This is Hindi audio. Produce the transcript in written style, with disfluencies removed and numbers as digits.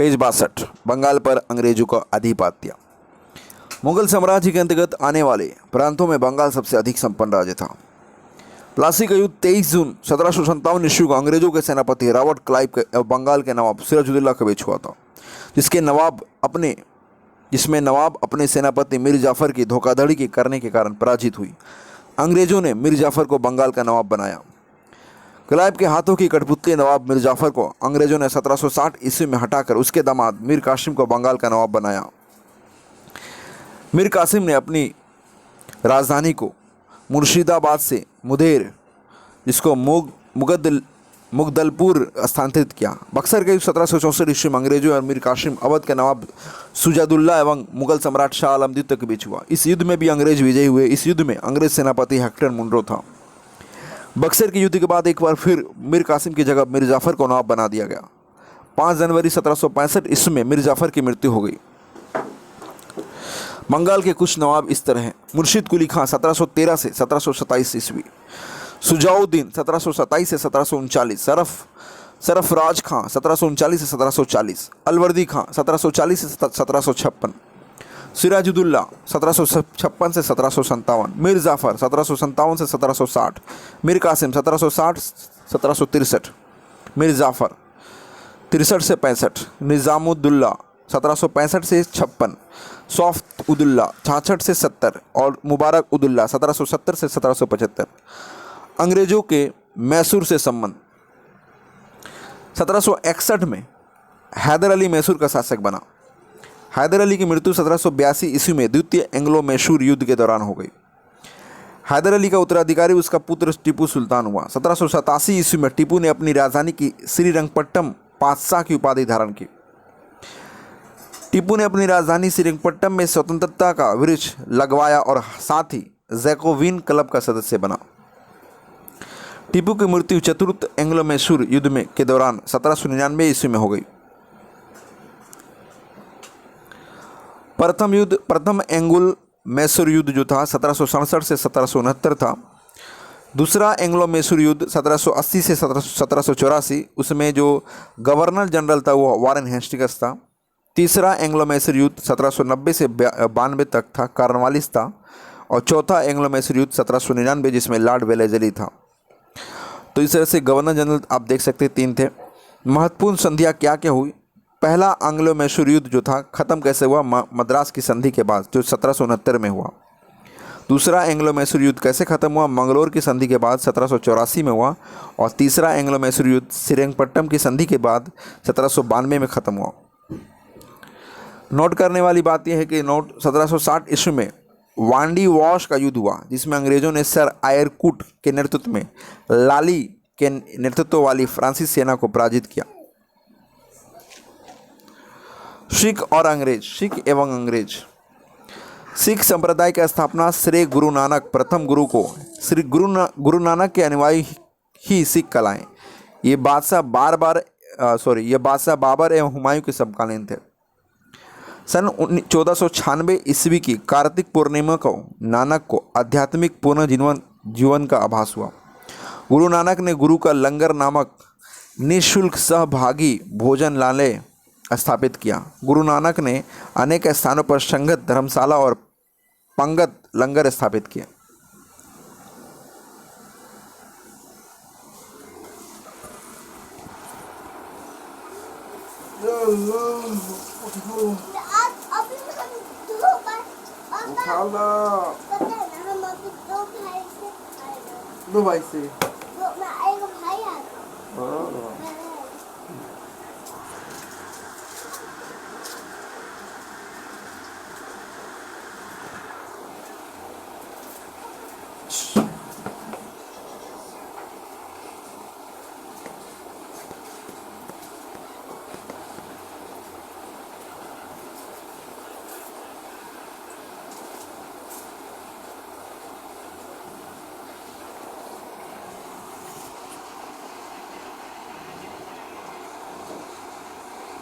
पेज 62 बंगाल पर अंग्रेजों का अधिपत्य। मुगल साम्राज्य के अंतर्गत आने वाले प्रांतों में बंगाल सबसे अधिक संपन्न राज्य था। प्लासी का युद्ध 23 जून 1757 ईस्वी को अंग्रेजों के सेनापति रॉबर्ट क्लाइव के बंगाल के नवाब सिराजुद्दौला के बीच हुआ था, जिसमें नवाब अपने सेनापति मीर जाफर की धोखाधड़ी के करने के कारण पराजित हुई। अंग्रेजों ने मीर जाफर को बंगाल का नवाब बनाया। क्लाइव के हाथों की कठपुतली नवाब मीर जाफर को अंग्रेजों ने 1760 ईस्वी में हटाकर उसके दामाद मीर कासिम को बंगाल का नवाब बनाया। मीर कासिम ने अपनी राजधानी को मुर्शिदाबाद से मुदेर, जिसको मुगदलपुर स्थानांतरित किया। बक्सर के 1764 ईस्वी में अंग्रेजों और मीर कासिम अवध के नवाब सुजादुल्ला एवं मुगल सम्राट शाह आलम द्वितीय के बीच हुआ। इस युद्ध में भी अंग्रेज विजयी हुए। इस युद्ध में अंग्रेज सेनापति हेक्टर मुनरो था। बक्सर के युद्ध के बाद एक बार फिर मीर कासिम की जगह मीर जाफर को नवाब बना दिया गया। 5 जनवरी 1765 ईस्वी में मीर जाफर की मृत्यु हो गई। बंगाल के कुछ नवाब इस तरह हैं: मुर्शिद कुली खां 1713 से 1727 ईस्वी, सुजाउद्दीन 1727 से 1739, सरफराज खां 1739 से 1740, अलवर्दी खां 1740 से 1756, सिराजुद्दौला 1756 से 1757, मीर जाफर 1757 से 1760, मीर कासिम 1760 1763, मीर जाफर 63 से 65, निज़ामुद्दौला 1765 से 56, सौफ़ उद्दौला 66 से 70 और मुबारक उद्दौला 1770 से 1775। अंग्रेजों के मैसूर से संबंध। 1761 में हैदर अली मैसूर का शासक बना। हैदर अली की मृत्यु 1782 ईस्वी में द्वितीय एंग्लो मैसूर युद्ध के दौरान हो गई। हैदर अली का उत्तराधिकारी उसका पुत्र टीपू सुल्तान हुआ। 1787 ईस्वी में टीपू ने अपनी राजधानी की श्रीरंगपट्टम पातशाह की उपाधि धारण की। टीपू ने अपनी राजधानी श्रीरंगपट्टम में स्वतंत्रता का वृक्ष लगवाया और साथ ही जैकोविन क्लब का सदस्य बना। टीपू की मृत्यु चतुर्थ एंग्लो मैसूर युद्ध में के दौरान 1799 ईस्वी में हो गई। प्रथम एंग्लो मैसूर युद्ध जो था 1767 से 1769 था। दूसरा एंग्लो मैसूर युद्ध 1780 से 1784, उसमें जो गवर्नर जनरल था वो वारेन हेस्टिंग्स था। तीसरा एंग्लो मैसूर युद्ध 1790 से 92 तक था, कॉर्नवालिस था। और चौथा एंग्लो मैसूर युद्ध 1799 जिसमें लॉर्ड वेलेस्ली था। तो इस तरह से गवर्नर जनरल आप देख सकते 3 थे। महत्वपूर्ण संधियाँ क्या क्या हुई। पहला एंग्लो मैसूर युद्ध जो था ख़त्म कैसे हुआ? मद्रास की संधि के बाद, जो 1769 में हुआ। दूसरा एंग्लो मैसूर युद्ध कैसे ख़त्म हुआ? मंगलोर की संधि के बाद 1784 में हुआ। और तीसरा एंग्लो मैसूर युद्ध श्रीरंगपट्टम की संधि के बाद 1792 में ख़त्म हुआ। नोट करने वाली बात यह है कि 1760 ईस्वी में वांडी वॉश का युद्ध हुआ, जिसमें अंग्रेजों ने सर आयरकूट के नेतृत्व में लाली के नेतृत्व वाली फ्रांसीसी सेना को पराजित किया। सिख और अंग्रेज। सिख एवं अंग्रेज। सिख संप्रदाय की स्थापना श्री गुरु नानक प्रथम गुरु को श्री गुरु नानक के अनुयायी ही सिख कहलाए। ये बादशाह बाबर एवं हुमायूं के समकालीन थे। सन 1496 ईस्वी की कार्तिक पूर्णिमा को नानक को आध्यात्मिक पुनर्जीवन का आभास हुआ। गुरु नानक ने गुरु का लंगर नामक निःशुल्क सहभागी भोजनालय स्थापित किया। गुरु नानक ने अनेक स्थानों पर संगत धर्मशाला और पंगत लंगर स्थापित किए। दो भाई से